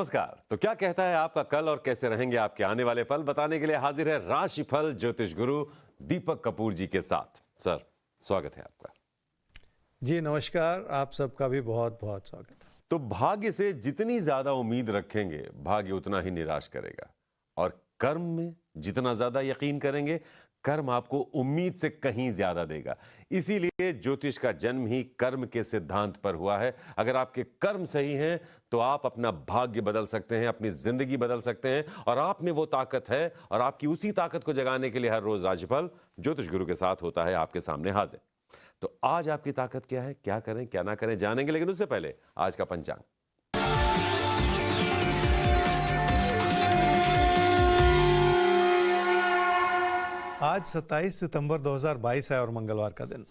नमस्कार। तो क्या कहता है आपका कल और कैसे रहेंगे आपके आने वाले पल, बताने के लिए हाजिर है राशिफल ज्योतिष गुरु दीपक कपूर जी के साथ। सर, स्वागत है आपका। जी नमस्कार, आप सबका भी बहुत बहुत स्वागत है। तो भाग्य से जितनी ज्यादा उम्मीद रखेंगे, भाग्य उतना ही निराश करेगा, और कर्म में जितना ज्यादा यकीन करेंगे, कर्म आपको उम्मीद से कहीं ज्यादा देगा। इसीलिए ज्योतिष का जन्म ही कर्म के सिद्धांत पर हुआ है। अगर आपके कर्म सही हैं तो आप अपना भाग्य बदल सकते हैं, अपनी जिंदगी बदल सकते हैं, और आप में वो ताकत है। और आपकी उसी ताकत को जगाने के लिए हर रोज राशिफल ज्योतिष गुरु के साथ होता है आपके सामने हाजिर। तो आज आपकी ताकत क्या है, क्या करें क्या ना करें, जानेंगे। लेकिन उससे पहले आज का पंचांग। आज 27 सितंबर 2022 है और मंगलवार का दिन।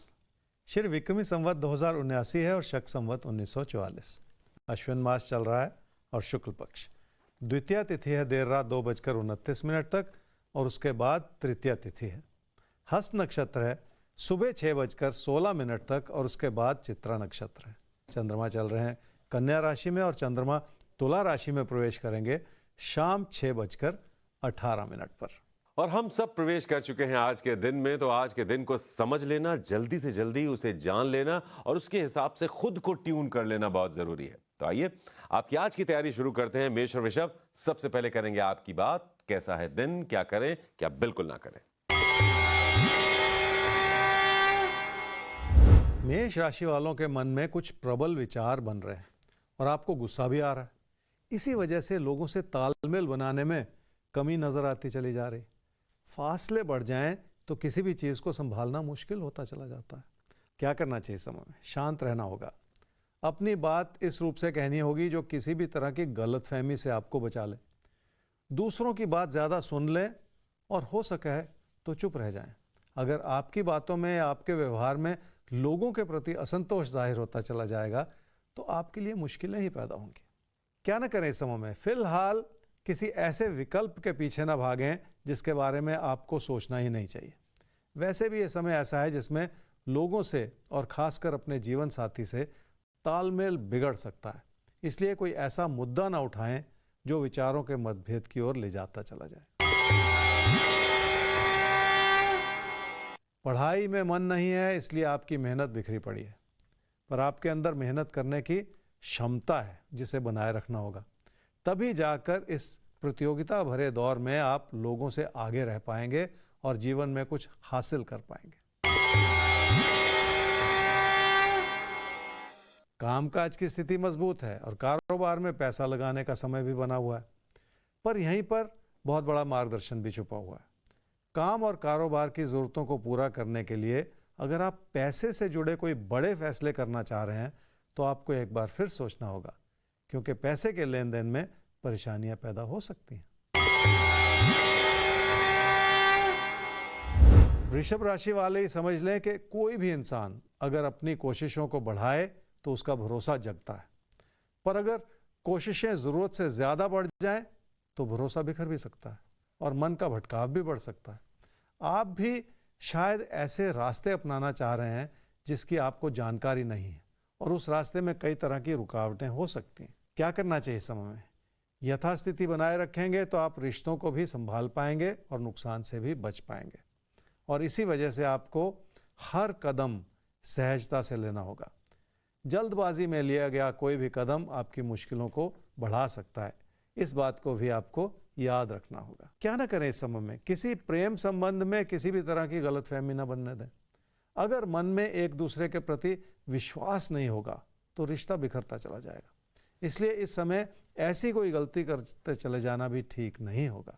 श्री विक्रमी संवत 2079 है और शक संवत 1944। अश्विन मास चल रहा है और शुक्ल पक्ष। द्वितीय तिथि है देर रात 2:29 तक और उसके बाद तृतीय तिथि है। हस्त नक्षत्र है सुबह 6:16 तक और उसके बाद चित्रा नक्षत्र है। चंद्रमा चल रहे हैं कन्या राशि में और चंद्रमा तुला राशि में प्रवेश करेंगे शाम 6:18 पर। और हम सब प्रवेश कर चुके हैं आज के दिन में। तो आज के दिन को समझ लेना, जल्दी से जल्दी उसे जान लेना और उसके हिसाब से खुद को ट्यून कर लेना बहुत जरूरी है। तो आइए आपकी आज की तैयारी शुरू करते हैं। मेष और वृषभ, सबसे पहले करेंगे आपकी बात। कैसा है दिन, क्या करें क्या बिल्कुल ना करें। मेष राशि वालों के मन में कुछ प्रबल विचार बन रहे हैं और आपको गुस्सा भी आ रहा है। इसी वजह से लोगों से तालमेल बनाने में कमी नजर आती चली जा रही। फासले बढ़ जाएं तो किसी भी चीज़ को संभालना मुश्किल होता चला जाता है। क्या करना चाहिए समय में? शांत रहना होगा। अपनी बात इस रूप से कहनी होगी जो किसी भी तरह की गलतफहमी से आपको बचा ले। दूसरों की बात ज़्यादा सुन लें और हो सके तो चुप रह जाएं। अगर आपकी बातों में या आपके व्यवहार में लोगों के प्रति असंतोष जाहिर होता चला जाएगा तो आपके लिए मुश्किलें ही पैदा होंगी। क्या न करें इस समय में? फिलहाल किसी ऐसे विकल्प के पीछे ना भागें जिसके बारे में आपको सोचना ही नहीं चाहिए। वैसे भी ये समय ऐसा है जिसमें लोगों से और खासकर अपने जीवन साथी से तालमेल बिगड़ सकता है। इसलिए कोई ऐसा मुद्दा ना उठाएं जो विचारों के मतभेद की ओर ले जाता चला जाए। पढ़ाई में मन नहीं है इसलिए आपकी मेहनत बिखरी पड़ी है, पर आपके अंदर मेहनत करने की क्षमता है जिसे बनाए रखना होगा। तभी जाकर इस प्रतियोगिता भरे दौर में आप लोगों से आगे रह पाएंगे और जीवन में कुछ हासिल कर पाएंगे। कामकाज की स्थिति मजबूत है और कारोबार में पैसा लगाने का समय भी बना हुआ है, पर यहीं पर बहुत बड़ा मार्गदर्शन भी छुपा हुआ है। काम और कारोबार की जरूरतों को पूरा करने के लिए अगर आप पैसे से जुड़े कोई बड़े फैसले करना चाह रहे हैं तो आपको एक बार फिर सोचना होगा, क्योंकि पैसे के लेन देन में परेशानियां पैदा हो सकती हैं। वृषभ राशि वाले ही समझ लें कि कोई भी इंसान अगर अपनी कोशिशों को बढ़ाए तो उसका भरोसा जगता है, पर अगर कोशिशें जरूरत से ज्यादा बढ़ जाएं तो भरोसा बिखर भी सकता है और मन का भटकाव भी बढ़ सकता है। आप भी शायद ऐसे रास्ते अपनाना चाह रहे हैं जिसकी आपको जानकारी नहीं है और उस रास्ते में कई तरह की रुकावटें हो सकती हैं। क्या करना चाहिए समय में? यथास्थिति बनाए रखेंगे तो आप रिश्तों को भी संभाल पाएंगे और नुकसान से भी बच पाएंगे, और इसी वजह से आपको हर कदम सहजता से लेना होगा। जल्दबाजी में लिया गया कोई भी कदम आपकी मुश्किलों को बढ़ा सकता है, इस बात को भी आपको याद रखना होगा। क्या ना करें इस समय में? किसी प्रेम संबंध में किसी भी तरह की गलतफहमी न बनने दें। अगर मन में एक दूसरे के प्रति विश्वास नहीं होगा तो रिश्ता बिखरता चला जाएगा। इसलिए इस समय ऐसी कोई गलती करते चले जाना भी ठीक नहीं होगा।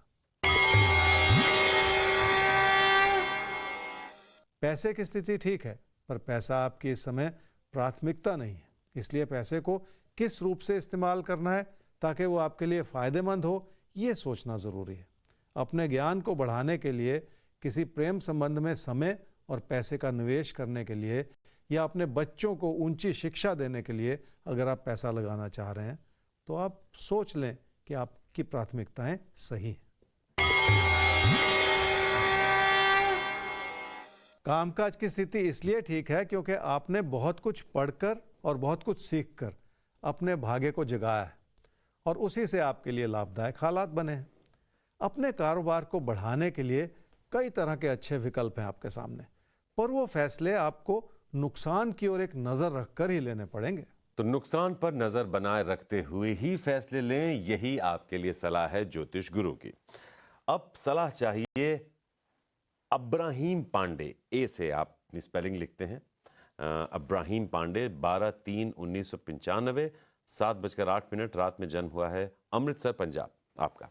पैसे की स्थिति ठीक है, पर पैसा आपकी इस समय प्राथमिकता नहीं है। इसलिए पैसे को किस रूप से इस्तेमाल करना है ताकि वो आपके लिए फायदेमंद हो, ये सोचना जरूरी है। अपने ज्ञान को बढ़ाने के लिए, किसी प्रेम संबंध में समय और पैसे का निवेश करने के लिए या अपने बच्चों को ऊंची शिक्षा देने के लिए अगर आप पैसा लगाना चाह रहे हैं तो आप सोच लें कि आपकी प्राथमिकताएं सही हैं। कामकाज की स्थिति इसलिए ठीक है क्योंकि आपने बहुत कुछ पढ़कर और बहुत कुछ सीखकर अपने भाग्य को जगाया है और उसी से आपके लिए लाभदायक हालात बने हैं। अपने कारोबार को बढ़ाने के लिए कई तरह के अच्छे विकल्प हैं आपके सामने, पर वो फैसले आपको नुकसान की ओर एक नज़र रखकर ही लेने पड़ेंगे। तो नुकसान पर नजर बनाए रखते हुए ही फैसले लें, यही आपके लिए सलाह है ज्योतिष गुरु की। अब सलाह चाहिए अब्राहीम पांडे, ए से आप अपनी स्पेलिंग लिखते हैं, अब्राहीम पांडे, 12/3/1995, 7:08 रात में जन्म हुआ है, अमृतसर पंजाब। आपका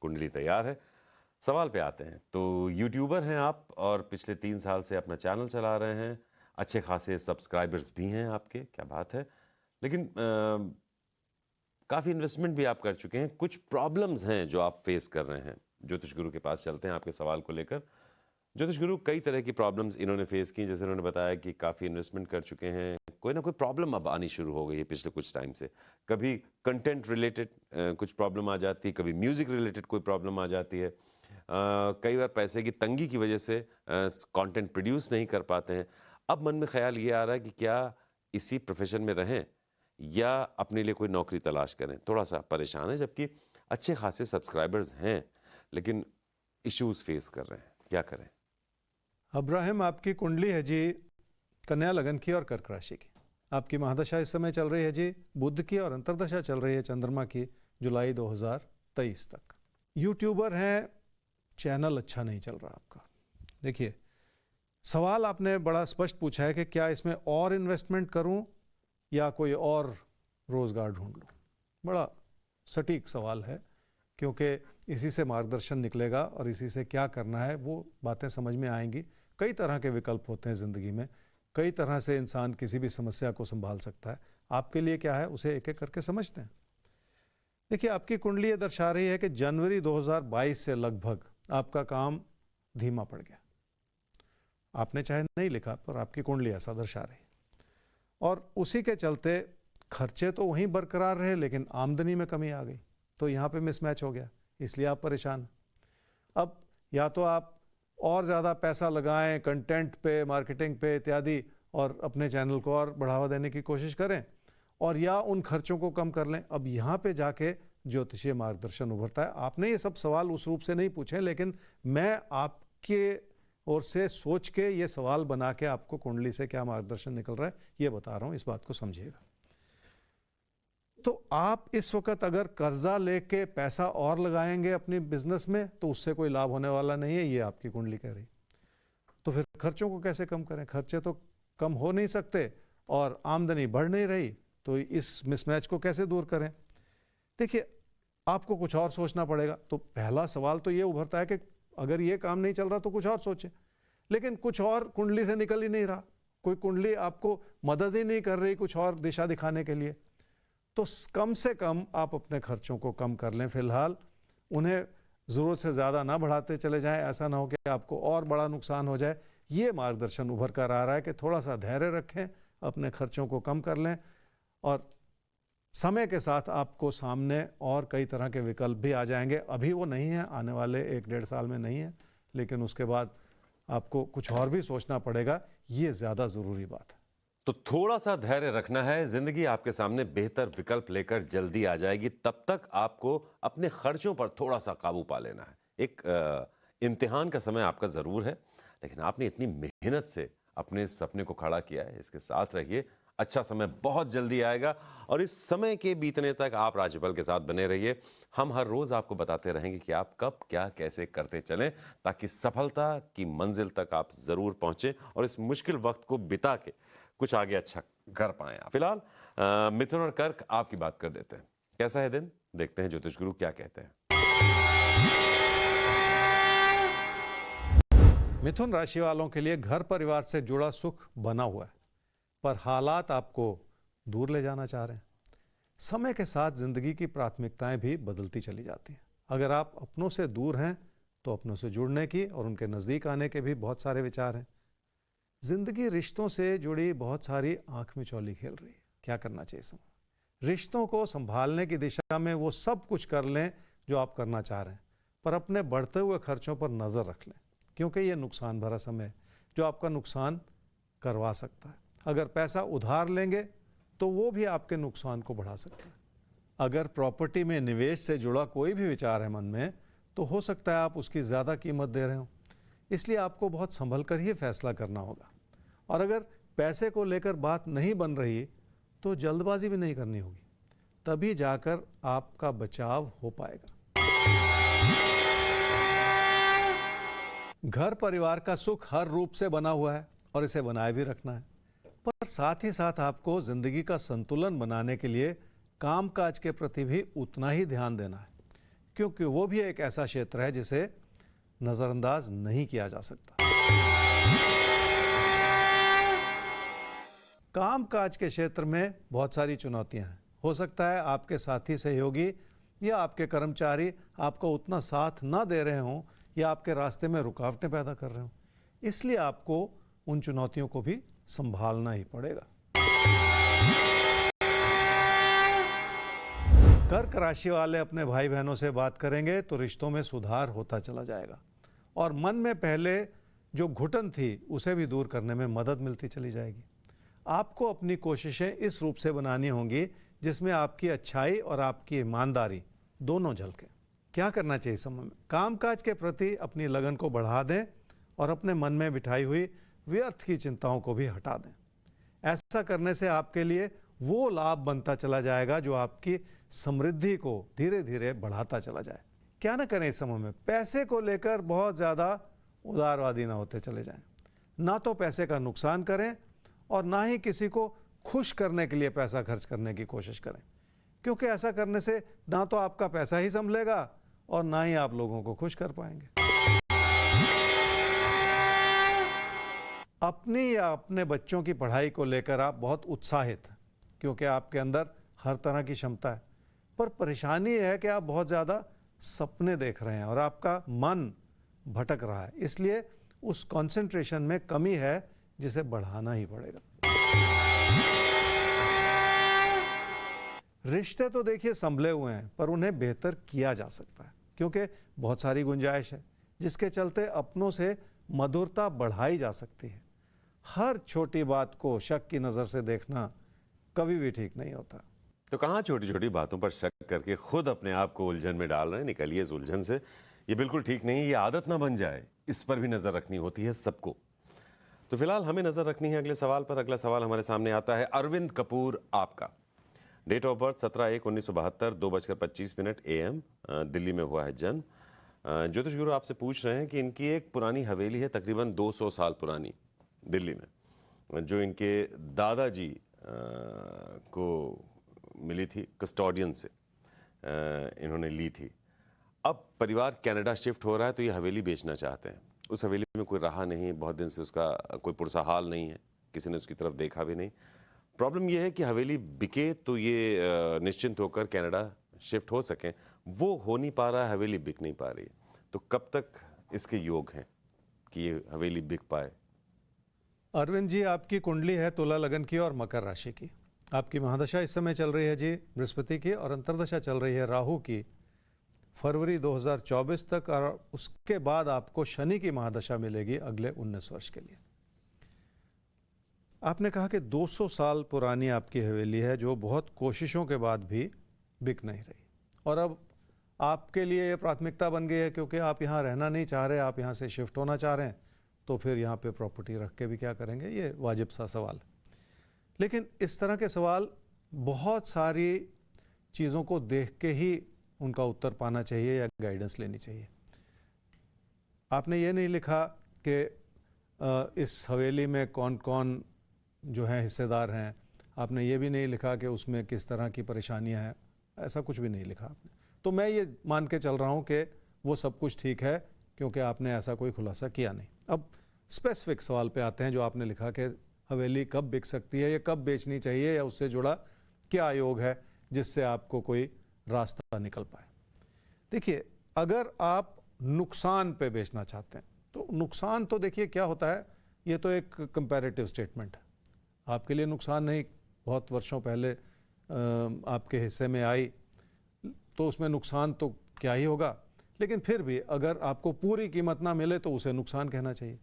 कुंडली तैयार है, सवाल पे आते हैं। तो यूट्यूबर हैं आप और पिछले 3 साल से अपना चैनल चला रहे हैं, अच्छे खासे सब्सक्राइबर्स भी हैं आपके, क्या बात है। लेकिन काफ़ी इन्वेस्टमेंट भी आप कर चुके हैं, कुछ प्रॉब्लम्स हैं जो आप फेस कर रहे हैं। ज्योतिष गुरु के पास चलते हैं आपके सवाल को लेकर। ज्योतिष गुरु, कई तरह की प्रॉब्लम्स इन्होंने फेस की, जैसे उन्होंने बताया कि काफ़ी इन्वेस्टमेंट कर चुके हैं, कोई ना कोई प्रॉब्लम अब आनी शुरू हो गई है पिछले कुछ टाइम से। कभी कंटेंट रिलेटेड कुछ प्रॉब्लम आ जाती है, कभी म्यूज़िक रिलेटेड कोई प्रॉब्लम आ जाती है, कई बार पैसे की तंगी की वजह से कंटेंट प्रोड्यूस नहीं कर पाते हैं। अब मन में ख्याल ये आ रहा है कि क्या इसी प्रोफेशन में रहें या अपने लिए कोई नौकरी तलाश करें। थोड़ा सा परेशान है, जबकि अच्छे खासे सब्सक्राइबर्स हैं, लेकिन इश्यूज फेस कर रहे हैं, क्या करें। अब्राहिम, आपकी कुंडली है जी कन्या लगन की और कर्क राशि की। आपकी महादशा इस समय चल रही है जी बुध की, और अंतर्दशा चल रही है चंद्रमा की जुलाई 2023 तक। यूट्यूबर हैं, चैनल अच्छा नहीं चल रहा आपका। देखिए, सवाल आपने बड़ा स्पष्ट पूछा है कि क्या इसमें और इन्वेस्टमेंट करूं या कोई और रोज़गार ढूंढ लूं। बड़ा सटीक सवाल है, क्योंकि इसी से मार्गदर्शन निकलेगा और इसी से क्या करना है वो बातें समझ में आएंगी। कई तरह के विकल्प होते हैं ज़िंदगी में, कई तरह से इंसान किसी भी समस्या को संभाल सकता है। आपके लिए क्या है उसे एक एक करके समझते हैं। देखिए, आपकी कुंडली ये दर्शा रही है कि जनवरी 2022 से लगभग आपका काम धीमा पड़ गया। आपने चाहे नहीं लिखा, पर आपकी कुंडली ऐसा दर्शा रही, और उसी के चलते खर्चे तो वहीं बरकरार रहे लेकिन आमदनी में कमी आ गई। तो यहाँ पे मिसमैच हो गया, इसलिए आप परेशान। अब या तो आप और ज़्यादा पैसा लगाएं कंटेंट पे, मार्केटिंग पे इत्यादि, और अपने चैनल को और बढ़ावा देने की कोशिश करें, और या उन खर्चों को कम कर लें। अब यहाँ पे जाके ज्योतिषीय मार्गदर्शन उभरता है। आपने ये सब सवाल उस रूप से नहीं पूछे, लेकिन मैं आपके ओर से सोच के ये सवाल बना के आपको कुंडली से क्या मार्गदर्शन निकल रहा है ये बता रहा हूँ, इस बात को समझिएगा। तो आप इस वक्त अगर कर्जा लेके पैसा और लगाएंगे अपनी बिजनेस में तो उससे कोई लाभ होने वाला नहीं है, ये आपकी कुंडली कह रही। तो फिर खर्चों को कैसे कम करें? खर्चे तो कम हो नहीं सकते और आमदनी बढ़ नहीं रही, तो इस मिसमैच को कैसे दूर करें? देखिए, आपको कुछ और सोचना पड़ेगा। तो पहला सवाल तो ये उभरता है कि अगर ये काम नहीं चल रहा तो कुछ और सोचें, लेकिन कुछ और कुंडली से निकल ही नहीं रहा, कोई कुंडली आपको मदद ही नहीं कर रही कुछ और दिशा दिखाने के लिए। तो कम से कम आप अपने खर्चों को कम कर लें फिलहाल, उन्हें ज़रूरत से ज़्यादा ना बढ़ाते चले जाएं, ऐसा ना हो कि आपको और बड़ा नुकसान हो जाए। ये मार्गदर्शन उभर कर आ रहा है कि थोड़ा सा धैर्य रखें, अपने खर्चों को कम कर लें, और समय के साथ आपको सामने और कई तरह के विकल्प भी आ जाएंगे। अभी वो नहीं है, आने वाले 1-1.5 साल में नहीं है, लेकिन उसके बाद आपको कुछ और भी सोचना पड़ेगा, ये ज़्यादा ज़रूरी बात है। तो थोड़ा सा धैर्य रखना है, जिंदगी आपके सामने बेहतर विकल्प लेकर जल्दी आ जाएगी। तब तक आपको अपने खर्चों पर थोड़ा सा काबू पा लेना है। एक इम्तिहान का समय आपका ज़रूर है, लेकिन आपने इतनी मेहनत से अपने सपने को खड़ा किया है, इसके साथ रहिए। अच्छा समय बहुत जल्दी आएगा, और इस समय के बीतने तक आप राजपाल के साथ बने रहिए। हम हर रोज़ आपको बताते रहेंगे कि आप कब क्या कैसे करते चलें, ताकि सफलता की मंजिल तक आप ज़रूर पहुँचें और इस मुश्किल वक्त को बिता के कुछ आगे अच्छा कर पाएं। फिलहाल मिथुन और कर्क आपकी बात कर देते हैं। कैसा है दिन, देखते हैं ज्योतिष गुरु क्या कहते हैं। मिथुन राशि वालों के लिए घर परिवार से जुड़ा सुख बना हुआ है, पर हालात आपको दूर ले जाना चाह रहे हैं। समय के साथ जिंदगी की प्राथमिकताएं भी बदलती चली जाती हैं। अगर आप अपनों से दूर हैं तो अपनों से जुड़ने की और उनके नज़दीक आने के भी बहुत सारे विचार हैं। जिंदगी रिश्तों से जुड़ी बहुत सारी आंख में चौली खेल रही है। क्या करना चाहिए समय? रिश्तों को संभालने की दिशा में वो सब कुछ कर लें जो आप करना चाह रहे हैं, पर अपने बढ़ते हुए खर्चों पर नज़र रख लें, क्योंकि ये नुकसान भरा समय है जो आपका नुकसान करवा सकता है। अगर पैसा उधार लेंगे तो वो भी आपके नुकसान को बढ़ा सकता है। अगर प्रॉपर्टी में निवेश से जुड़ा कोई भी विचार है मन में, तो हो सकता है आप उसकी ज़्यादा कीमत दे रहे हो, इसलिए आपको बहुत संभल कर ही फैसला करना होगा। और अगर पैसे को लेकर बात नहीं बन रही तो जल्दबाजी भी नहीं करनी होगी, तभी जाकर आपका बचाव हो पाएगा। घर परिवार का सुख हर रूप से बना हुआ है और इसे बनाए भी रखना है, पर साथ ही साथ आपको जिंदगी का संतुलन बनाने के लिए कामकाज के प्रति भी उतना ही ध्यान देना है, क्योंकि वो भी एक ऐसा क्षेत्र है जिसे नजरअंदाज नहीं किया जा सकता। कामकाज के क्षेत्र में बहुत सारी चुनौतियां हैं। हो सकता है आपके साथी सहयोगी या आपके कर्मचारी आपको उतना साथ ना दे रहे हों या आपके रास्ते में रुकावटें पैदा कर रहे हों, इसलिए आपको उन चुनौतियों को भी संभालना ही पड़ेगा। कर्क राशि वाले अपने भाई बहनों से बात करेंगे तो रिश्तों में सुधार होता चला जाएगा और मन में पहले जो घुटन थी उसे भी दूर करने में मदद मिलती चली जाएगी। आपको अपनी कोशिशें इस रूप से बनानी होंगी जिसमें आपकी अच्छाई और आपकी ईमानदारी दोनों झलकें। क्या करना चाहिए इस समय में? कामकाज के प्रति अपनी लगन को बढ़ा दें और अपने मन में बिठाई हुई व्यर्थ की चिंताओं को भी हटा दें। ऐसा करने से आपके लिए वो लाभ बनता चला जाएगा जो आपकी समृद्धि को धीरे धीरे बढ़ाता चला जाए। क्या ना करें इस समय में? पैसे को लेकर बहुत ज़्यादा उदारवादी ना होते चले जाएं। ना तो पैसे का नुकसान करें और ना ही किसी को खुश करने के लिए पैसा खर्च करने की कोशिश करें, क्योंकि ऐसा करने से ना तो आपका पैसा ही संभलेगा और ना ही आप लोगों को खुश कर पाएंगे। अपनी या अपने बच्चों की पढ़ाई को लेकर आप बहुत उत्साहित हैं, क्योंकि आपके अंदर हर तरह की क्षमता है, पर परेशानी यह है कि आप बहुत ज़्यादा सपने देख रहे हैं और आपका मन भटक रहा है, इसलिए उस कंसंट्रेशन में कमी है जिसे बढ़ाना ही पड़ेगा। रिश्ते तो देखिए संभले हुए हैं, पर उन्हें बेहतर किया जा सकता है, क्योंकि बहुत सारी गुंजाइश है जिसके चलते अपनों से मधुरता बढ़ाई जा सकती है। हर छोटी बात को शक की नज़र से देखना कभी भी ठीक नहीं होता। तो कहाँ छोटी छोटी बातों पर शक करके खुद अपने आप को उलझन में डाल रहे हैं? निकलिए इस उलझन से। ये बिल्कुल ठीक नहीं है, ये आदत ना बन जाए, इस पर भी नजर रखनी होती है सबको। तो फिलहाल हमें नजर रखनी है अगले सवाल पर। अगला सवाल हमारे सामने आता है अरविंद कपूर आपका। Date of birth 17/1/1972, 2:25 AM, Delhi में हुआ है जन्म। ज्योतिष गुरु आपसे पूछ रहे हैं कि इनकी एक पुरानी हवेली है, तकरीबन 200 साल पुरानी, दिल्ली में, जो इनके दादाजी को मिली थी, कस्टोडियन से इन्होंने ली थी। अब परिवार कनाडा शिफ्ट हो रहा है तो ये हवेली बेचना चाहते हैं। उस हवेली में कोई रहा नहीं, बहुत दिन से उसका कोई पुरसा हाल नहीं है, किसी ने उसकी तरफ देखा भी नहीं। प्रॉब्लम ये है कि हवेली बिके तो ये निश्चिंत होकर कनाडा शिफ्ट हो सकें, वो हो नहीं पा रहा है, हवेली बिक नहीं पा रही है। तो कब तक इसके योग हैं कि ये हवेली बिक पाए? अरविंद जी, आपकी कुंडली है तुला लगन की और मकर राशि की। आपकी महादशा इस समय चल रही है जी बृहस्पति की, और अंतर्दशा चल रही है राहु की फरवरी 2024 तक, और उसके बाद आपको शनि की महादशा मिलेगी अगले 19 वर्ष के लिए। आपने कहा कि 200 साल पुरानी आपकी हवेली है जो बहुत कोशिशों के बाद भी बिक नहीं रही, और अब आपके लिए ये प्राथमिकता बन गई है क्योंकि आप यहाँ रहना नहीं चाह रहे, आप यहाँ से शिफ्ट होना चाह रहे हैं, तो फिर यहाँ पे प्रॉपर्टी रख के भी क्या करेंगे? ये वाजिब सा सवाल। लेकिन इस तरह के सवाल बहुत सारी चीज़ों को देख के ही उनका उत्तर पाना चाहिए या गाइडेंस लेनी चाहिए। आपने ये नहीं लिखा कि इस हवेली में कौन कौन जो है हिस्सेदार हैं, आपने ये भी नहीं लिखा कि उसमें किस तरह की परेशानियां हैं, ऐसा कुछ भी नहीं लिखा आपने। तो मैं ये मान के चल रहा हूँ कि वो सब कुछ ठीक है, क्योंकि आपने ऐसा कोई खुलासा किया नहीं। अब स्पेसिफिक सवाल पे आते हैं जो आपने लिखा कि हवेली कब बिक सकती है या कब बेचनी चाहिए, या उससे जुड़ा क्या योग है जिससे आपको कोई रास्ता निकल पाए। देखिए, अगर आप नुकसान पे बेचना चाहते हैं तो नुकसान तो देखिए क्या होता है, ये तो एक कंपैरेटिव स्टेटमेंट है। आपके लिए नुकसान नहीं, बहुत वर्षों पहले आपके हिस्से में आई तो उसमें नुकसान तो क्या ही होगा, लेकिन फिर भी अगर आपको पूरी कीमत ना मिले तो उसे नुकसान कहना चाहिए।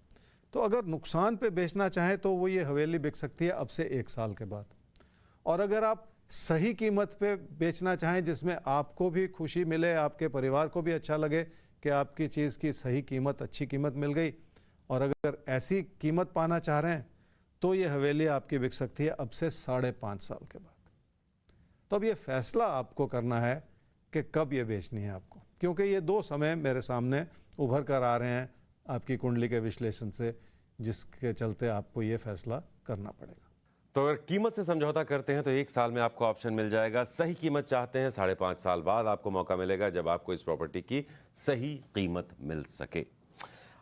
तो अगर नुकसान पे बेचना चाहें तो वो ये हवेली बिक सकती है अब से 1 साल के बाद। और अगर आप सही कीमत पे बेचना चाहें जिसमें आपको भी खुशी मिले, आपके परिवार को भी अच्छा लगे कि आपकी चीज़ की सही कीमत, अच्छी कीमत मिल गई। और अगर ऐसी कीमत पाना चाह रहे हैं तो ये हवेली आपकी बिक सकती है अब से 5.5 साल के बाद। तो अब ये फैसला आपको करना है कि कब ये बेचनी है आपको, क्योंकि ये 2 समय मेरे सामने उभर कर आ रहे हैं आपकी कुंडली के विश्लेषण से, जिसके चलते आपको ये फैसला करना पड़ेगा। तो अगर कीमत से समझौता करते हैं तो 1 साल में आपको ऑप्शन मिल जाएगा। सही कीमत चाहते हैं 5.5 साल बाद आपको मौका मिलेगा जब आपको इस प्रॉपर्टी की सही कीमत मिल सके।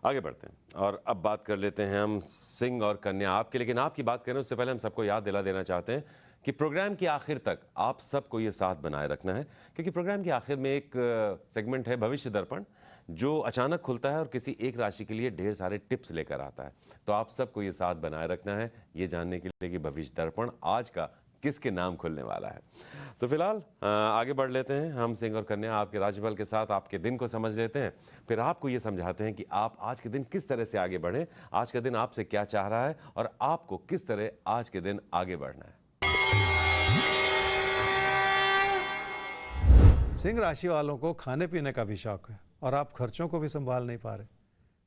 आगे बढ़ते हैं और अब बात कर लेते हैं हम सिंह और कन्या आपके। लेकिन आपकी बात करें उससे पहले हम सबको याद दिला देना चाहते हैं कि प्रोग्राम के आखिर तक आप सबको ये साथ बनाए रखना है, क्योंकि प्रोग्राम के आखिर में एक सेगमेंट है भविष्य दर्पण, जो अचानक खुलता है और किसी एक राशि के लिए ढेर सारे टिप्स लेकर आता है। तो आप सबको ये साथ बनाए रखना है ये जानने के लिए कि भविष्य दर्पण आज का किसके नाम खुलने वाला है। तो फिलहाल आगे बढ़ लेते हैं। हम सिंह और कन्या आपके राशिफल के साथ आपके दिन को समझ लेते हैं, फिर आपको ये समझाते हैं कि आप आज के दिन किस तरह से आगे बढ़ें, आज का दिन आपसे क्या चाह रहा है और आपको किस तरह आज के दिन आगे बढ़ना है। सिंह राशि वालों को खाने पीने का भी शौक है और आप खर्चों को भी संभाल नहीं पा रहे,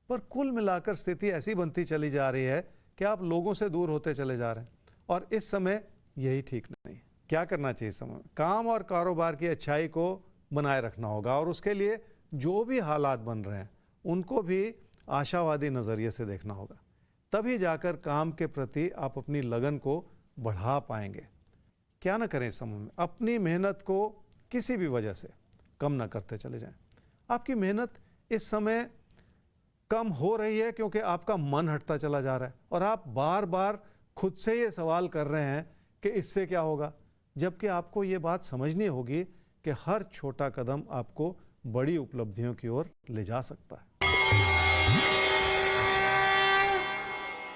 पर कुल मिलाकर स्थिति ऐसी बनती चली जा रही है कि आप लोगों से दूर होते चले जा रहे हैं और इस समय यही ठीक नहीं। क्या करना चाहिए? समय काम और कारोबार की अच्छाई को बनाए रखना होगा और उसके लिए जो भी हालात बन रहे हैं उनको भी आशावादी नज़रिए से देखना होगा, तभी जाकर काम के प्रति आप अपनी लगन को बढ़ा पाएंगे। क्या ना करें इस समय में? अपनी मेहनत को किसी भी वजह से कम ना करते चले जाएं। आपकी मेहनत इस समय कम हो रही है क्योंकि आपका मन हटता चला जा रहा है और आप बार बार खुद से ये सवाल कर रहे हैं कि इससे क्या होगा, जबकि आपको ये बात समझनी होगी कि हर छोटा कदम आपको बड़ी उपलब्धियों की ओर ले जा सकता है।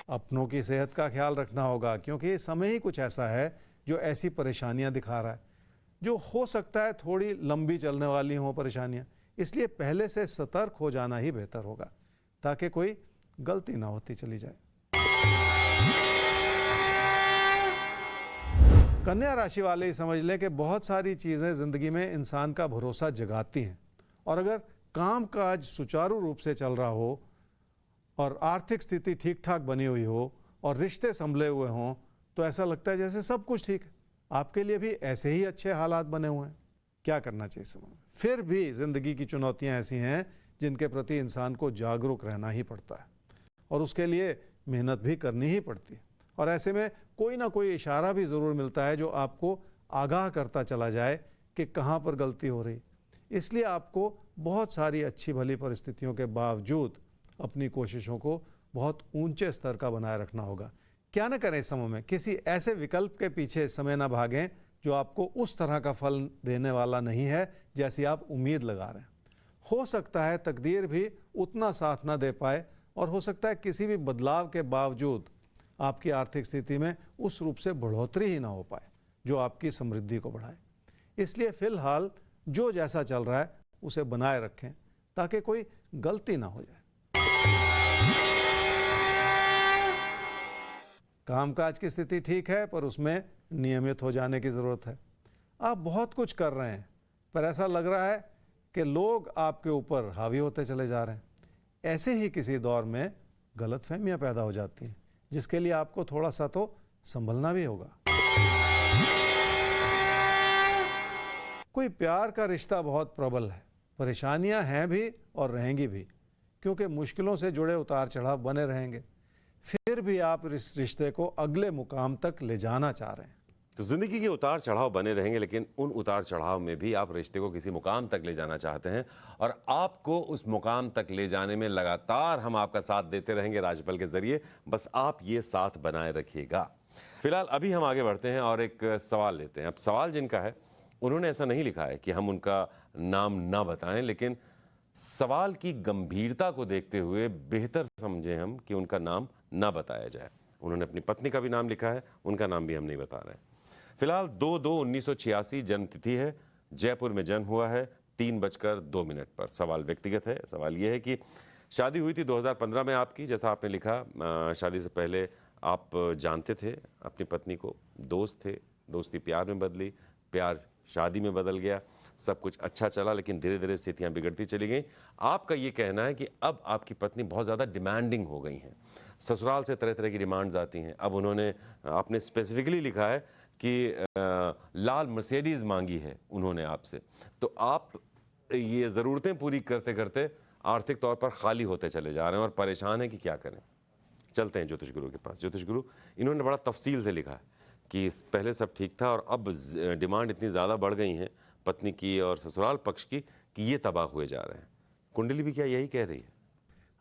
अपनों की सेहत का ख्याल रखना होगा क्योंकि ये समय ही कुछ ऐसा है जो ऐसी परेशानियां दिखा रहा है जो हो सकता है थोड़ी लंबी चलने वाली हो परेशानियां। इसलिए पहले से सतर्क हो जाना ही बेहतर होगा ताकि कोई गलती ना होती चली जाए। कन्या राशि वाले ही समझ लें कि बहुत सारी चीज़ें ज़िंदगी में इंसान का भरोसा जगाती हैं और अगर काम काज सुचारू रूप से चल रहा हो और आर्थिक स्थिति ठीक ठाक बनी हुई हो और रिश्ते संभले हुए हों तो ऐसा लगता है जैसे सब कुछ ठीक है। आपके लिए भी ऐसे ही अच्छे हालात बने हुए हैं। क्या करना चाहिए समय में? फिर भी ज़िंदगी की चुनौतियां ऐसी हैं जिनके प्रति इंसान को जागरूक रहना ही पड़ता है और उसके लिए मेहनत भी करनी ही पड़ती है और ऐसे में कोई ना कोई इशारा भी ज़रूर मिलता है जो आपको आगाह करता चला जाए कि कहाँ पर गलती हो रही। इसलिए आपको बहुत सारी अच्छी भली परिस्थितियों के बावजूद अपनी कोशिशों को बहुत ऊंचे स्तर का बनाए रखना होगा। क्या न करें इस समय में? किसी ऐसे विकल्प के पीछे समय ना भागें जो आपको उस तरह का फल देने वाला नहीं है जैसी आप उम्मीद लगा रहे हैं। हो सकता है तकदीर भी उतना साथ ना दे पाए और हो सकता है किसी भी बदलाव के बावजूद आपकी आर्थिक स्थिति में उस रूप से बढ़ोतरी ही ना हो पाए जो आपकी समृद्धि को बढ़ाए। इसलिए फिलहाल जो जैसा चल रहा है उसे बनाए रखें ताकि कोई गलती ना हो जाए। कामकाज की स्थिति ठीक है पर उसमें नियमित हो जाने की ज़रूरत है। आप बहुत कुछ कर रहे हैं पर ऐसा लग रहा है कि लोग आपके ऊपर हावी होते चले जा रहे हैं। ऐसे ही किसी दौर में गलतफहमियां पैदा हो जाती हैं जिसके लिए आपको थोड़ा सा तो संभलना भी होगा। कोई प्यार का रिश्ता बहुत प्रबल है, परेशानियां हैं भी और रहेंगी भी क्योंकि मुश्किलों से जुड़े उतार चढ़ाव बने रहेंगे। फिर भी आप इस रिश्ते को अगले मुकाम तक ले जाना चाह रहे हैं। तो जिंदगी के उतार चढ़ाव बने रहेंगे, लेकिन उन उतार चढ़ाव में भी आप रिश्ते को किसी मुकाम तक ले जाना चाहते हैं और आपको उस मुकाम तक ले जाने में लगातार हम आपका साथ देते रहेंगे राशिफल के जरिए। बस आप ये साथ बनाए रखिएगा। फिलहाल अभी हम आगे बढ़ते हैं और एक सवाल लेते हैं। अब सवाल जिनका है उन्होंने ऐसा नहीं लिखा है कि हम उनका नाम ना बताएं, लेकिन सवाल की गंभीरता को देखते हुए बेहतर समझे हम कि उनका नाम ना बताया जाए। उन्होंने अपनी पत्नी का भी नाम लिखा है, उनका नाम भी हम नहीं बता रहे हैं। फिलहाल 2/2/1986 जन्म तिथि है, जयपुर में जन्म हुआ है, 3:02 पर। सवाल व्यक्तिगत है। सवाल यह है कि शादी हुई थी 2015 में आपकी, जैसा आपने लिखा। शादी से पहले आप जानते थे अपनी पत्नी को, दोस्त थे, दोस्ती प्यार में बदली, प्यार शादी में बदल गया, सब कुछ अच्छा चला, लेकिन धीरे धीरे स्थितियां बिगड़ती चली गई। आपका ये कहना है कि अब आपकी पत्नी बहुत ज़्यादा डिमांडिंग हो गई हैं, ससुराल से तरह तरह की डिमांड्स आती हैं। अब उन्होंने, आपने स्पेसिफिकली लिखा है कि लाल मर्सिडीज़ मांगी है उन्होंने आपसे, तो आप ये ज़रूरतें पूरी करते करते आर्थिक तौर पर खाली होते चले जा रहे हैं और परेशान हैं कि क्या करें। चलते हैं ज्योतिष गुरु के पास। ज्योतिष गुरु, इन्होंने बड़ा तफसील से लिखा है कि पहले सब ठीक था और अब डिमांड इतनी ज़्यादा बढ़ गई हैं पत्नी की और ससुराल पक्ष की कि ये तबाह हुए जा रहे हैं। कुंडली भी क्या यही कह रही है?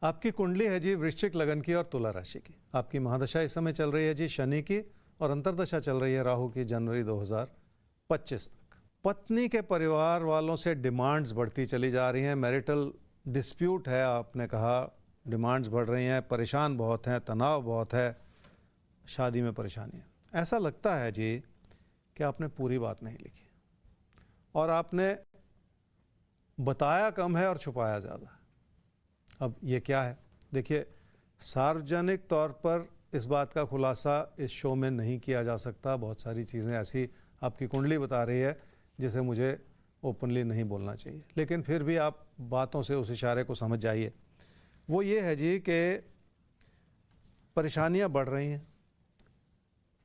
आपकी कुंडली है जी वृश्चिक लगन की और तुला राशि की। आपकी महादशा इस समय चल रही है जी शनि की और अंतर्दशा चल रही है राहु की जनवरी 2025 तक। पत्नी के परिवार वालों से डिमांड्स बढ़ती चली जा रही हैं, मैरिटल डिस्प्यूट है, आपने कहा डिमांड्स बढ़ रही हैं, परेशान बहुत हैं, तनाव बहुत है, शादी में परेशानी है। ऐसा लगता है जी कि आपने पूरी बात नहीं लिखी और आपने बताया कम है और छुपाया ज़्यादा है। अब ये क्या है? देखिए, सार्वजनिक तौर पर इस बात का खुलासा इस शो में नहीं किया जा सकता। बहुत सारी चीज़ें ऐसी आपकी कुंडली बता रही है जिसे मुझे ओपनली नहीं बोलना चाहिए, लेकिन फिर भी आप बातों से उस इशारे को समझ जाइए। वो ये है जी कि परेशानियां बढ़ रही हैं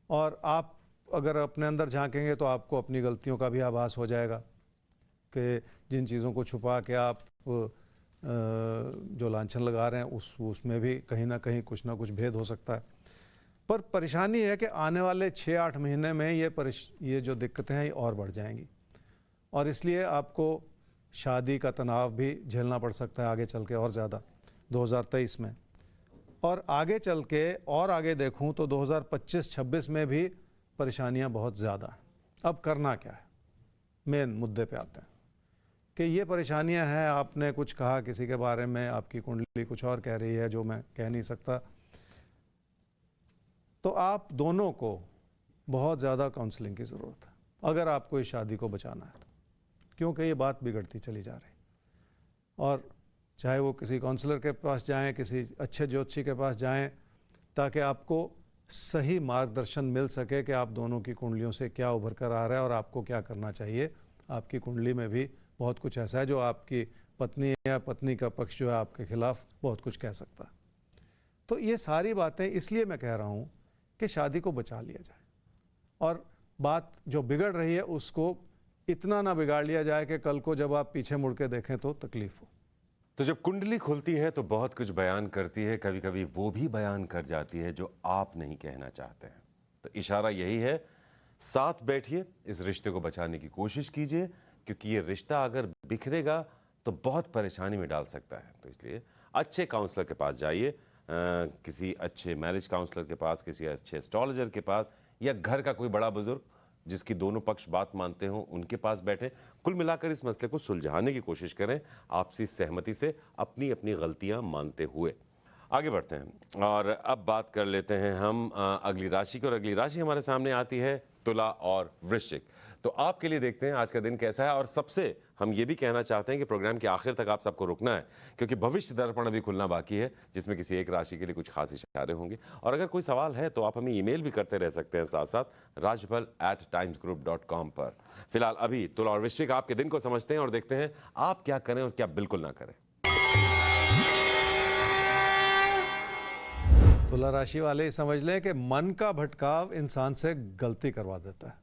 और आप अगर अपने अंदर झांकेंगे तो आपको अपनी गलतियों का भी आभास हो जाएगा कि जिन चीज़ों को छुपा के आप जो लांछन लगा रहे हैं उसमें भी कहीं ना कहीं कुछ ना कुछ भेद हो सकता है। पर परेशानी है कि आने वाले 6-8 महीने में ये जो दिक्कतें हैं ये और बढ़ जाएंगी और इसलिए आपको शादी का तनाव भी झेलना पड़ सकता है आगे चल के और ज़्यादा 2023 में। और आगे चल के और आगे देखूं तो 2025-26 में भी परेशानियां बहुत ज़्यादा हैं। अब करना क्या है? मेन मुद्दे पे आते हैं कि ये परेशानियां हैं। आपने कुछ कहा किसी के बारे में, आपकी कुंडली कुछ और कह रही है जो मैं कह नहीं सकता। तो आप दोनों को बहुत ज़्यादा काउंसलिंग की ज़रूरत है अगर आपको इस शादी को बचाना है तो, क्योंकि ये बात बिगड़ती चली जा रही। और चाहे वो किसी काउंसलर के पास जाएं, किसी अच्छे ज्योतिषी के पास जाएं, ताकि आपको सही मार्गदर्शन मिल सके कि आप दोनों की कुंडलियों से क्या उभर कर आ रहा है और आपको क्या करना चाहिए। आपकी कुंडली में भी बहुत कुछ ऐसा है जो आपकी पत्नी या पत्नी का पक्ष जो है आपके खिलाफ बहुत कुछ कह सकता है। तो ये सारी बातें इसलिए मैं कह रहा हूँ कि शादी को बचा लिया जाए और बात जो बिगड़ रही है उसको इतना ना बिगाड़ लिया जाए कि कल को जब आप पीछे मुड़ के देखें तो तकलीफ हो। तो जब कुंडली खुलती है तो बहुत कुछ बयान करती है, कभी कभी वो भी बयान कर जाती है जो आप नहीं कहना चाहते हैं। तो इशारा यही है, साथ बैठिए, इस रिश्ते को बचाने की कोशिश कीजिए, क्योंकि ये रिश्ता अगर बिखरेगा तो बहुत परेशानी में डाल सकता है। तो इसलिए अच्छे काउंसलर के पास जाइए, किसी अच्छे मैरिज काउंसलर के पास, किसी अच्छे एस्ट्रोलॉजर के पास, या घर का कोई बड़ा बुजुर्ग जिसकी दोनों पक्ष बात मानते हो उनके पास बैठे। कुल मिलाकर इस मसले को सुलझाने की कोशिश करें, आपसी सहमति से, अपनी अपनी गलतियां मानते हुए। आगे बढ़ते हैं और अब बात कर लेते हैं हम अगली राशि की, और अगली राशि हमारे सामने आती है तुला और वृश्चिक। तो आपके लिए देखते हैं आज का दिन कैसा है। और सबसे हम ये भी कहना चाहते हैं कि प्रोग्राम के आखिर तक आप सबको रुकना है, क्योंकि भविष्य दर्पण अभी खुलना बाकी है, जिसमें किसी एक राशि के लिए कुछ खास इशारे होंगे। और अगर कोई सवाल है तो आप हमें ईमेल भी करते रह सकते हैं साथ साथ rajbal@timesgroup.com पर। फिलहाल अभी तुला और वृश्चिक आपके दिन को समझते हैं और देखते हैं आप क्या करें और क्या बिल्कुल ना करें। तुला राशि वाले समझ लें कि मन का भटकाव इंसान से गलती करवा देता है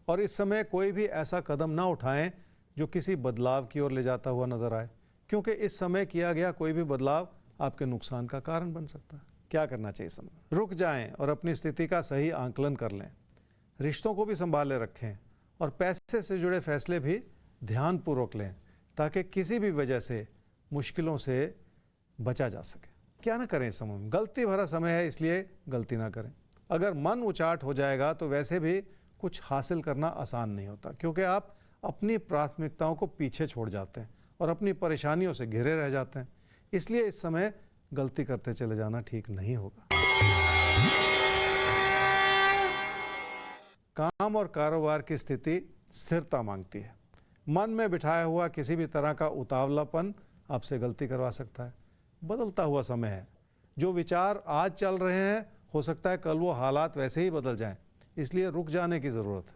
और इस समय कोई भी ऐसा कदम ना उठाएं जो किसी बदलाव की ओर ले जाता हुआ नजर आए, क्योंकि इस समय किया गया कोई भी बदलाव आपके नुकसान का कारण बन सकता है। क्या करना चाहिए? समय रुक जाएं और अपनी स्थिति का सही आंकलन कर लें, रिश्तों को भी संभाले रखें और पैसे से जुड़े फैसले भी ध्यानपूर्वक लें, ताकि किसी भी वजह से मुश्किलों से बचा जा सके। क्या ना करें? इस समय गलती भरा समय है, इसलिए गलती ना करें। अगर मन उचाट हो जाएगा तो वैसे भी कुछ हासिल करना आसान नहीं होता, क्योंकि आप अपनी प्राथमिकताओं को पीछे छोड़ जाते हैं और अपनी परेशानियों से घिरे रह जाते हैं। इसलिए इस समय गलती करते चले जाना ठीक नहीं होगा। काम और कारोबार की स्थिति स्थिरता मांगती है। मन में बिठाया हुआ किसी भी तरह का उतावलापन आपसे गलती करवा सकता है। बदलता हुआ समय है, जो विचार आज चल रहे हैं हो सकता है कल वो हालात वैसे ही बदल जाएं, इसलिए रुक जाने की ज़रूरत है।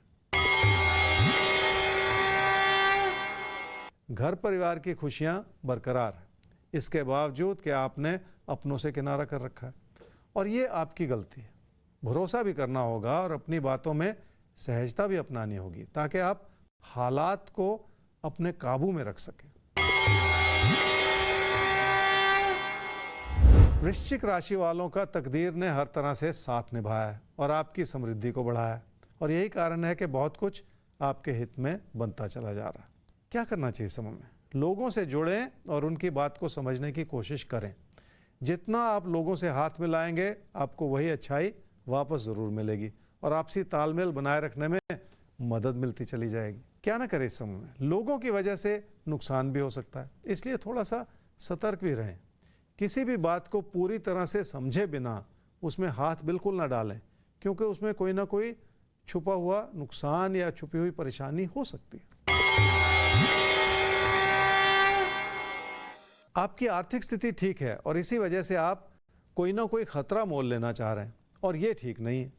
घर परिवार की खुशियां बरकरार हैं, इसके बावजूद कि आपने अपनों से किनारा कर रखा है, और ये आपकी गलती है। भरोसा भी करना होगा और अपनी बातों में सहजता भी अपनानी होगी ताकि आप हालात को अपने काबू में रख सकें। वृश्चिक राशि वालों का तकदीर ने हर तरह से साथ निभाया है और आपकी समृद्धि को बढ़ाया है, और यही कारण है कि बहुत कुछ आपके हित में बनता चला जा रहा है। क्या करना चाहिए समय में? लोगों से जुड़ें और उनकी बात को समझने की कोशिश करें। जितना आप लोगों से हाथ मिलाएंगे, आपको वही अच्छाई वापस ज़रूर मिलेगी और आपसी तालमेल बनाए रखने में मदद मिलती चली जाएगी। क्या ना करें इस समय में? लोगों की वजह से नुकसान भी हो सकता है, इसलिए थोड़ा सा सतर्क भी रहें। किसी भी बात को पूरी तरह से समझे बिना उसमें हाथ बिल्कुल ना डालें, क्योंकि उसमें कोई ना कोई छुपा हुआ नुकसान या छुपी हुई परेशानी हो सकती है। आपकी आर्थिक स्थिति ठीक है और इसी वजह से आप कोई ना कोई खतरा मोल लेना चाह रहे हैं, और ये ठीक नहीं है।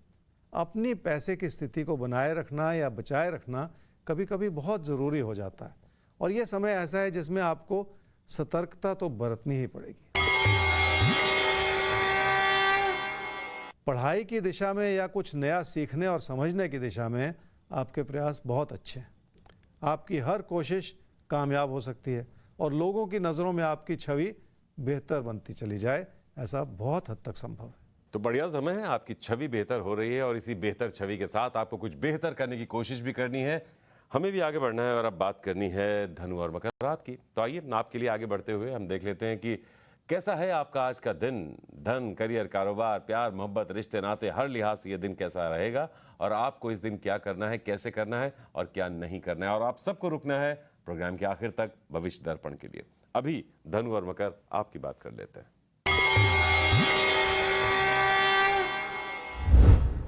अपनी पैसे की स्थिति को बनाए रखना या बचाए रखना कभी कभी बहुत ज़रूरी हो जाता है, और ये समय ऐसा है जिसमें आपको सतर्कता तो बरतनी ही पड़ेगी। पढ़ाई की दिशा में या कुछ नया सीखने और समझने की दिशा में आपके प्रयास बहुत अच्छे हैं। आपकी हर कोशिश कामयाब हो सकती है और लोगों की नज़रों में आपकी छवि बेहतर बनती चली जाए, ऐसा बहुत हद तक संभव है। तो बढ़िया समय है, आपकी छवि बेहतर हो रही है और इसी बेहतर छवि के साथ आपको कुछ बेहतर करने की कोशिश भी करनी है। हमें भी आगे बढ़ना है और अब बात करनी है धनु और मकर रात की। तो आइए आपके लिए आगे बढ़ते हुए हम देख लेते हैं कि कैसा है आपका आज का दिन। धन, करियर, कारोबार, प्यार, मोहब्बत, रिश्ते, नाते, हर लिहाज से ये दिन कैसा रहेगा और आपको इस दिन क्या करना है, कैसे करना है और क्या नहीं करना है, और आप सबको रुकना है प्रोग्राम के आखिर तक भविष्य दर्पण के लिए। अभी धनु और मकर आपकी बात कर लेते हैं।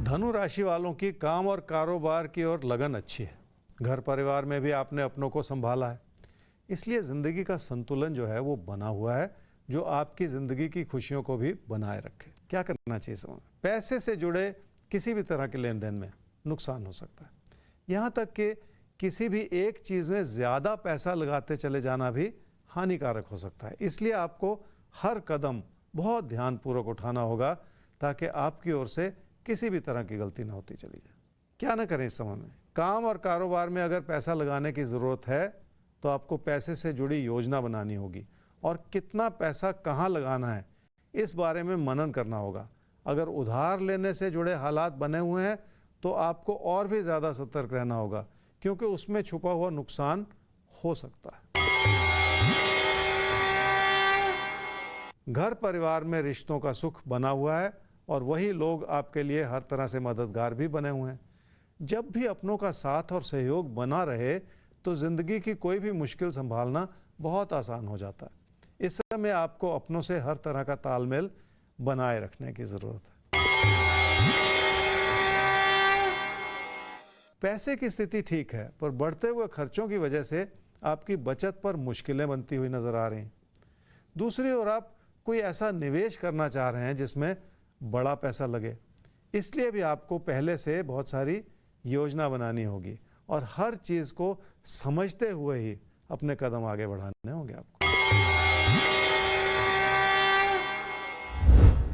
धनु राशि वालों की काम और कारोबार की ओर लगन अच्छी है। घर परिवार में भी आपने अपनों को संभाला है, इसलिए ज़िंदगी का संतुलन जो है वो बना हुआ है, जो आपकी ज़िंदगी की खुशियों को भी बनाए रखे। क्या करना चाहिए समय? पैसे से जुड़े किसी भी तरह के लेन देन में नुकसान हो सकता है। यहाँ तक कि किसी भी एक चीज़ में ज़्यादा पैसा लगाते चले जाना भी हानिकारक हो सकता है। इसलिए आपको हर कदम बहुत ध्यानपूर्वक उठाना होगा ताकि आपकी ओर से किसी भी तरह की गलती ना होती चली जाए। क्या ना करें इस समय में? काम और कारोबार में अगर पैसा लगाने की ज़रूरत है तो आपको पैसे से जुड़ी योजना बनानी होगी और कितना पैसा कहाँ लगाना है इस बारे में मनन करना होगा। अगर उधार लेने से जुड़े हालात बने हुए हैं तो आपको और भी ज़्यादा सतर्क रहना होगा, क्योंकि उसमें छुपा हुआ नुकसान हो सकता है। घर परिवार में रिश्तों का सुख बना हुआ है और वही लोग आपके लिए हर तरह से मददगार भी बने हुए हैं। जब भी अपनों का साथ और सहयोग बना रहे तो ज़िंदगी की कोई भी मुश्किल संभालना बहुत आसान हो जाता है। इस समय आपको अपनों से हर तरह का तालमेल बनाए रखने की ज़रूरत है। पैसे की स्थिति ठीक है, पर बढ़ते हुए खर्चों की वजह से आपकी बचत पर मुश्किलें बनती हुई नजर आ रही हैं। दूसरी ओर आप कोई ऐसा निवेश करना चाह रहे हैं जिसमें बड़ा पैसा लगे, इसलिए भी आपको पहले से बहुत सारी योजना बनानी होगी और हर चीज़ को समझते हुए ही अपने कदम आगे बढ़ाने होंगे आपको।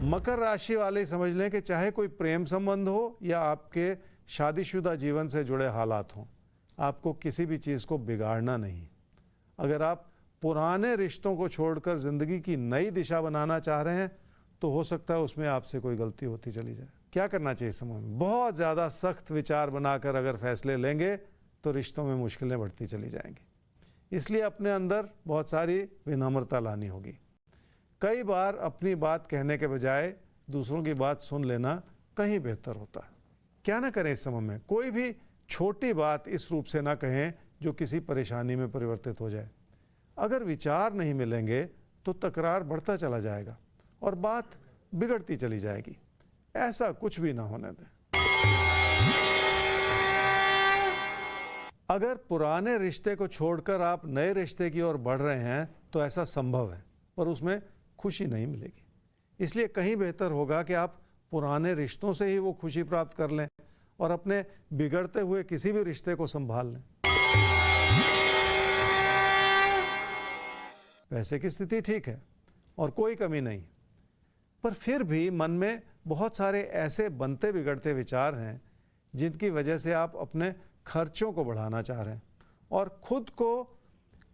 मकर राशि वाले समझ लें कि चाहे कोई प्रेम संबंध हो या आपके शादीशुदा जीवन से जुड़े हालात हों, आपको किसी भी चीज़ को बिगाड़ना नहीं। अगर आप पुराने रिश्तों को छोड़कर ज़िंदगी की नई दिशा बनाना चाह रहे हैं तो हो सकता है उसमें आपसे कोई गलती होती चली जाए। क्या करना चाहिए समय में? बहुत ज़्यादा सख्त विचार बनाकर अगर फैसले लेंगे तो रिश्तों में मुश्किलें बढ़ती चली जाएंगी। इसलिए अपने अंदर बहुत सारी विनम्रता लानी होगी। कई बार अपनी बात कहने के बजाय दूसरों की बात सुन लेना कहीं बेहतर होता है। क्या ना करें इस समय में? कोई भी छोटी बात इस रूप से ना कहें जो किसी परेशानी में परिवर्तित हो जाए। अगर विचार नहीं मिलेंगे तो तकरार बढ़ता चला जाएगा और बात बिगड़ती चली जाएगी। ऐसा कुछ भी ना होने दें। अगर पुराने रिश्ते को छोड़कर आप नए रिश्ते की ओर बढ़ रहे हैं तो ऐसा संभव है, पर उसमें खुशी नहीं मिलेगी। इसलिए कहीं बेहतर होगा कि आप पुराने रिश्तों से ही वो खुशी प्राप्त कर लें और अपने बिगड़ते हुए किसी भी रिश्ते को संभाल लें। पैसे की स्थिति ठीक है और कोई कमी नहीं, पर फिर भी मन में बहुत सारे ऐसे बनते बिगड़ते विचार हैं जिनकी वजह से आप अपने खर्चों को बढ़ाना चाह रहे हैं और खुद को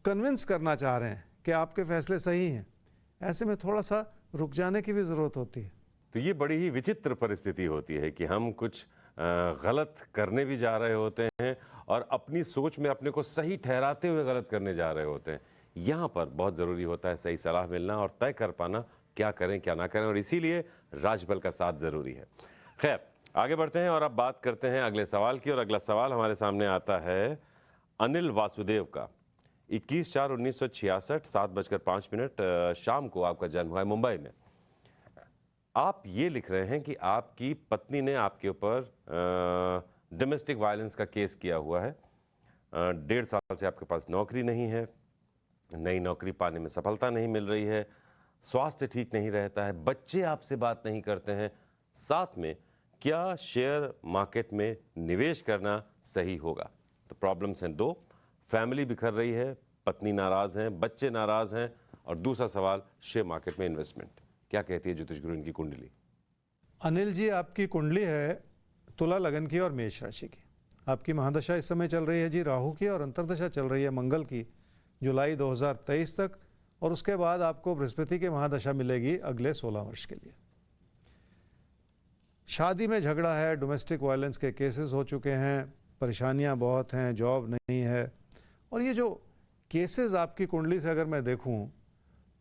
कन्विंस करना चाह रहे हैं कि आपके फैसले सही हैं। ऐसे में थोड़ा सा रुक जाने की भी ज़रूरत होती है। तो ये बड़ी ही विचित्र परिस्थिति होती है कि हम कुछ गलत करने भी जा रहे होते हैं और अपनी सोच में अपने को सही ठहराते हुए गलत करने जा रहे होते हैं। यहाँ पर बहुत ज़रूरी होता है सही सलाह मिलना और तय कर पाना क्या करें क्या ना करें, और इसीलिए राजबल का साथ ज़रूरी है। खैर, आगे बढ़ते हैं और अब बात करते हैं अगले सवाल की। और अगला सवाल हमारे सामने आता है अनिल वासुदेव का। 21/4/1966 7:05 शाम को आपका जन्म हुआ है मुंबई में। आप ये लिख रहे हैं कि आपकी पत्नी ने आपके ऊपर डोमेस्टिक वायलेंस का केस किया हुआ है। 1.5 साल से आपके पास नौकरी नहीं है, नई नौकरी पाने में सफलता नहीं मिल रही है, स्वास्थ्य ठीक नहीं रहता है, बच्चे आपसे बात नहीं करते हैं, साथ में क्या शेयर मार्केट में निवेश करना सही होगा? तो प्रॉब्लम्स हैं दो, फैमिली बिखर रही है, पत्नी नाराज हैं, बच्चे नाराज हैं, और दूसरा सवाल शेयर मार्केट में इन्वेस्टमेंट। क्या कहती है ज्योतिष गुरु इनकी कुंडली? अनिल जी, आपकी कुंडली है तुला लगन की और मेष राशि की। आपकी महादशा इस समय चल रही है जी राहु की, और अंतर्दशा चल रही है मंगल की जुलाई 2023 तक, और उसके बाद आपको बृहस्पति की महादशा मिलेगी अगले 16 वर्ष के लिए। शादी में झगड़ा है, डोमेस्टिक वायलेंस के केसेस हो चुके हैं, परेशानियां बहुत हैं, जॉब नहीं है, और ये जो केसेस आपकी कुंडली से अगर मैं देखूं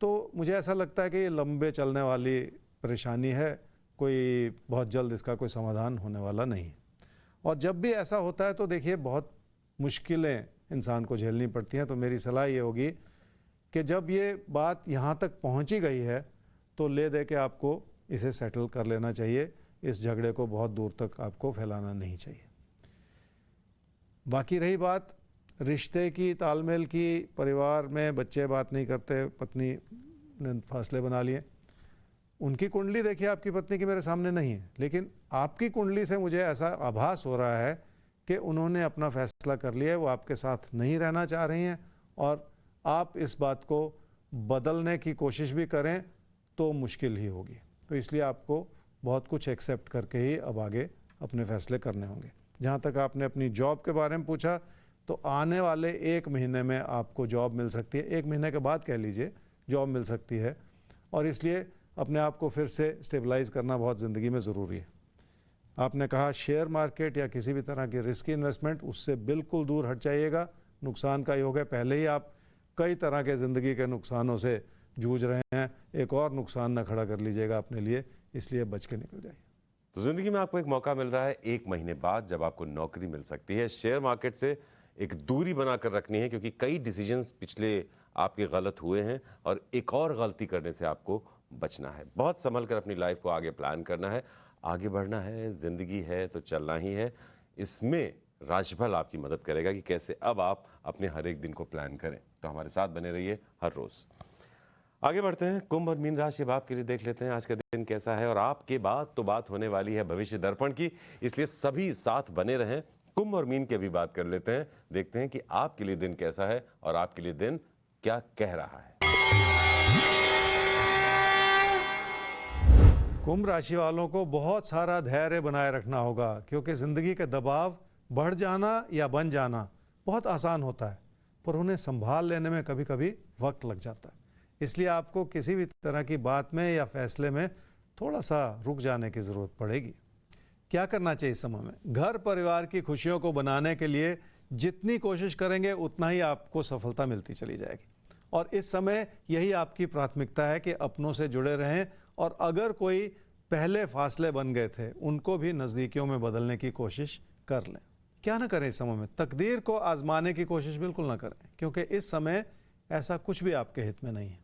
तो मुझे ऐसा लगता है कि ये लंबे चलने वाली परेशानी है, कोई बहुत जल्द इसका कोई समाधान होने वाला नहीं। और जब भी ऐसा होता है तो देखिए बहुत मुश्किलें इंसान को झेलनी पड़ती हैं। तो मेरी सलाह ये होगी कि जब ये बात यहाँ तक पहुँची गई है तो ले दे के आपको इसे सेटल कर लेना चाहिए। इस झगड़े को बहुत दूर तक आपको फैलाना नहीं चाहिए। बाकी रही बात रिश्ते की, तालमेल की, परिवार में बच्चे बात नहीं करते, पत्नी ने फासले बना लिए, उनकी कुंडली देखिए आपकी पत्नी की मेरे सामने नहीं है, लेकिन आपकी कुंडली से मुझे ऐसा आभास हो रहा है कि उन्होंने अपना फैसला कर लिया है, वो आपके साथ नहीं रहना चाह रही हैं, और आप इस बात को बदलने की कोशिश भी करें तो मुश्किल ही होगी। तो इसलिए आपको बहुत कुछ एक्सेप्ट करके ही अब आगे अपने फैसले करने होंगे। जहाँ तक आपने अपनी जॉब के बारे में पूछा, तो आने वाले 1 महीने में आपको जॉब मिल सकती है, 1 महीने के बाद कह लीजिए जॉब मिल सकती है, और इसलिए अपने आप को फिर से स्टेबलाइज करना बहुत ज़िंदगी में ज़रूरी है। आपने कहा शेयर मार्केट या किसी भी तरह की रिस्की इन्वेस्टमेंट, उससे बिल्कुल दूर हट जाइएगा, नुकसान का योग है। पहले ही आप कई तरह के ज़िंदगी के नुकसानों से जूझ रहे हैं, एक और नुकसान न खड़ा कर लीजिएगा अपने लिए, इसलिए बच के निकल जाइए। तो ज़िंदगी में आपको एक मौका मिल रहा है 1 महीने बाद, जब आपको नौकरी मिल सकती है। शेयर मार्केट से एक दूरी बनाकर रखनी है, क्योंकि कई डिसीजंस पिछले आपके गलत हुए हैं और एक और गलती करने से आपको बचना है। बहुत संभल कर अपनी लाइफ को आगे प्लान करना है, आगे बढ़ना है, ज़िंदगी है तो चलना ही है। इसमें राजबल आपकी मदद करेगा कि कैसे अब आप अपने हर एक दिन को प्लान करें। तो हमारे साथ बने रहिए हर रोज़। आगे बढ़ते हैं, कुंभ और मीन राशि भाव के लिए देख लेते हैं आज का दिन कैसा है। और आपके बाद तो बात होने वाली है भविष्य दर्पण की, इसलिए सभी साथ बने रहें। कुंभ और मीन की अभी बात कर लेते हैं, देखते हैं कि आपके लिए दिन कैसा है और आपके लिए दिन क्या कह रहा है। कुंभ राशि वालों को बहुत सारा धैर्य बनाए रखना होगा, क्योंकि ज़िंदगी के दबाव बढ़ जाना या बन जाना बहुत आसान होता है, पर उन्हें संभाल लेने में कभी कभी वक्त लग जाता है। इसलिए आपको किसी भी तरह की बात में या फैसले में थोड़ा सा रुक जाने की ज़रूरत पड़ेगी। क्या करना चाहिए इस समय में? घर परिवार की खुशियों को बनाने के लिए जितनी कोशिश करेंगे उतना ही आपको सफलता मिलती चली जाएगी, और इस समय यही आपकी प्राथमिकता है कि अपनों से जुड़े रहें, और अगर कोई पहले फासले बन गए थे उनको भी नज़दीकियों में बदलने की कोशिश कर लें। क्या ना करें इस समय में? तकदीर को आजमाने की कोशिश बिल्कुल ना करें, क्योंकि इस समय ऐसा कुछ भी आपके हित में नहीं है।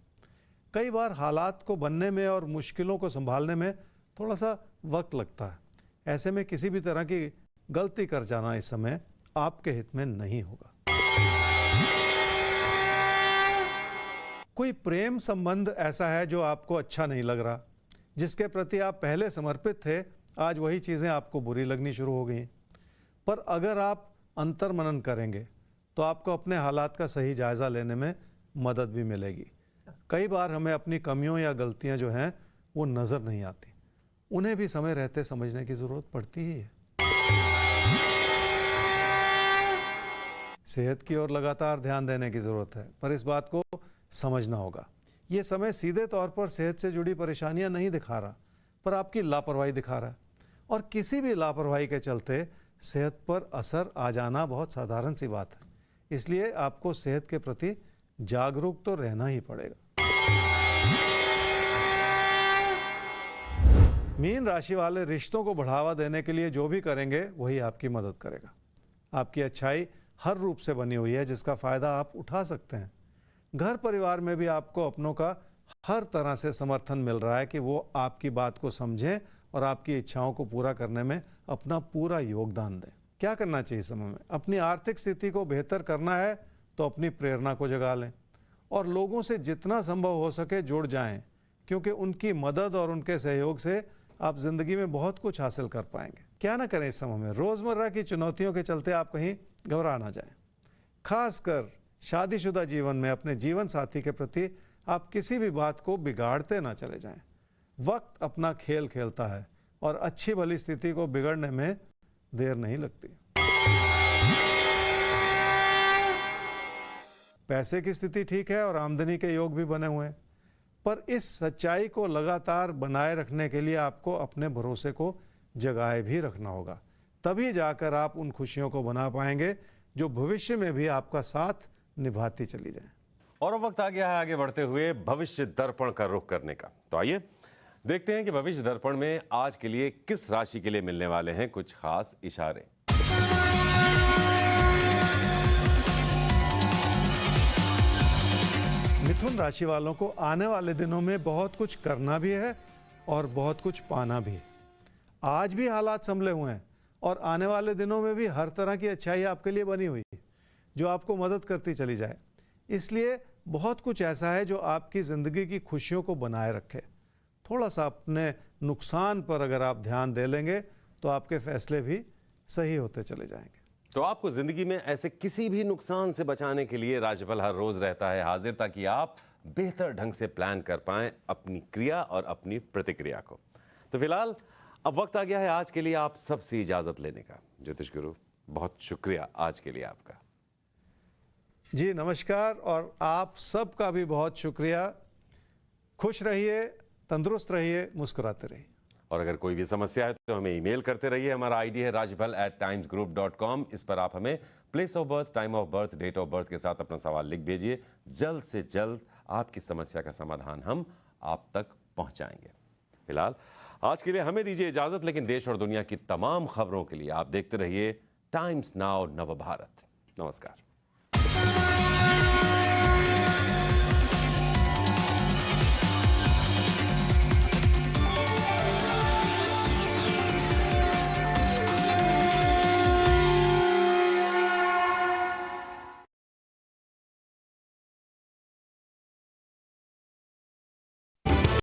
कई बार हालात को बनने में और मुश्किलों को संभालने में थोड़ा सा वक्त लगता है। ऐसे में किसी भी तरह की गलती कर जाना इस समय आपके हित में नहीं होगा। कोई प्रेम संबंध ऐसा है जो आपको अच्छा नहीं लग रहा, जिसके प्रति आप पहले समर्पित थे, आज वही चीज़ें आपको बुरी लगनी शुरू हो गई। पर अगर आप अंतर्मनन करेंगे तो आपको अपने हालात का सही जायज़ा लेने में मदद भी मिलेगी। कई बार हमें अपनी कमियों या गलतियां जो हैं वो नज़र नहीं आती, उन्हें भी समय रहते समझने की ज़रूरत पड़ती ही है। सेहत की ओर लगातार ध्यान देने की ज़रूरत है, पर इस बात को समझना होगा। ये समय सीधे तौर पर सेहत से जुड़ी परेशानियां नहीं दिखा रहा, पर आपकी लापरवाही दिखा रहा है। और किसी भी लापरवाही के चलते सेहत पर असर आ जाना बहुत साधारण सी बात है। इसलिए आपको सेहत के प्रति जागरूक तो रहना ही पड़ेगा। मीन राशि वाले रिश्तों को बढ़ावा देने के लिए जो भी करेंगे वही आपकी मदद करेगा। आपकी अच्छाई हर रूप से बनी हुई है जिसका फायदा आप उठा सकते हैं। घर परिवार में भी आपको अपनों का हर तरह से समर्थन मिल रहा है कि वो आपकी बात को समझें और आपकी इच्छाओं को पूरा करने में अपना पूरा योगदान दें। क्या करना चाहिए समय में? अपनी आर्थिक स्थिति को बेहतर करना है तो अपनी प्रेरणा को जगा लें और लोगों से जितना संभव हो सके जुड़ जाएं, क्योंकि उनकी मदद और उनके सहयोग से आप जिंदगी में बहुत कुछ हासिल कर पाएंगे। क्या ना करें इस समय में? रोजमर्रा की चुनौतियों के चलते आप कहीं घबरा ना जाएं। खासकर शादीशुदा जीवन में अपने जीवन साथी के प्रति आप किसी भी बात को बिगाड़ते ना चले जाएं। वक्त अपना खेल खेलता है और अच्छी भली स्थिति को बिगड़ने में देर नहीं लगती। पैसे की स्थिति ठीक है और आमदनी के योग भी बने हुए हैं, पर इस सच्चाई को लगातार बनाए रखने के लिए आपको अपने भरोसे को जगाए भी रखना होगा। तभी जाकर आप उन खुशियों को बना पाएंगे जो भविष्य में भी आपका साथ निभाती चली जाए। और अब वक्त आ गया है आगे बढ़ते हुए भविष्य दर्पण का रुख करने का। तो आइए देखते हैं कि भविष्य दर्पण में आज के लिए किस राशि के लिए मिलने वाले हैं कुछ खास इशारे। मिथुन राशि वालों को आने वाले दिनों में बहुत कुछ करना भी है और बहुत कुछ पाना भी। आज भी हालात संभले हुए हैं और आने वाले दिनों में भी हर तरह की अच्छाई आपके लिए बनी हुई है जो आपको मदद करती चली जाए। इसलिए बहुत कुछ ऐसा है जो आपकी ज़िंदगी की खुशियों को बनाए रखे। थोड़ा सा अपने नुकसान पर अगर आप ध्यान दे लेंगे तो आपके फैसले भी सही होते चले जाएंगे। तो आपको जिंदगी में ऐसे किसी भी नुकसान से बचाने के लिए राशिफल हर रोज रहता है हाजिर, ताकि आप बेहतर ढंग से प्लान कर पाएं अपनी क्रिया और अपनी प्रतिक्रिया को। तो फिलहाल अब वक्त आ गया है आज के लिए आप सबसे इजाजत लेने का। ज्योतिष गुरु, बहुत शुक्रिया आज के लिए आपका। जी नमस्कार, और आप सबका भी बहुत शुक्रिया। खुश रहिए, तंदुरुस्त रहिए, मुस्कुराते रहिए। और अगर कोई भी समस्या है तो हमें ईमेल करते रहिए। हमारा आईडी है rajipal@timesgroup.com। इस पर आप हमें place of birth, time of birth, date of birth के साथ अपना सवाल लिख भेजिए। जल्द से जल्द आपकी समस्या का समाधान हम आप तक पहुंचाएंगे। फिलहाल आज के लिए हमें दीजिए इजाजत, लेकिन देश और दुनिया की तमाम खबरों के लिए आप देखते रहिए टाइम्स नाउ नवभारत। नमस्कार।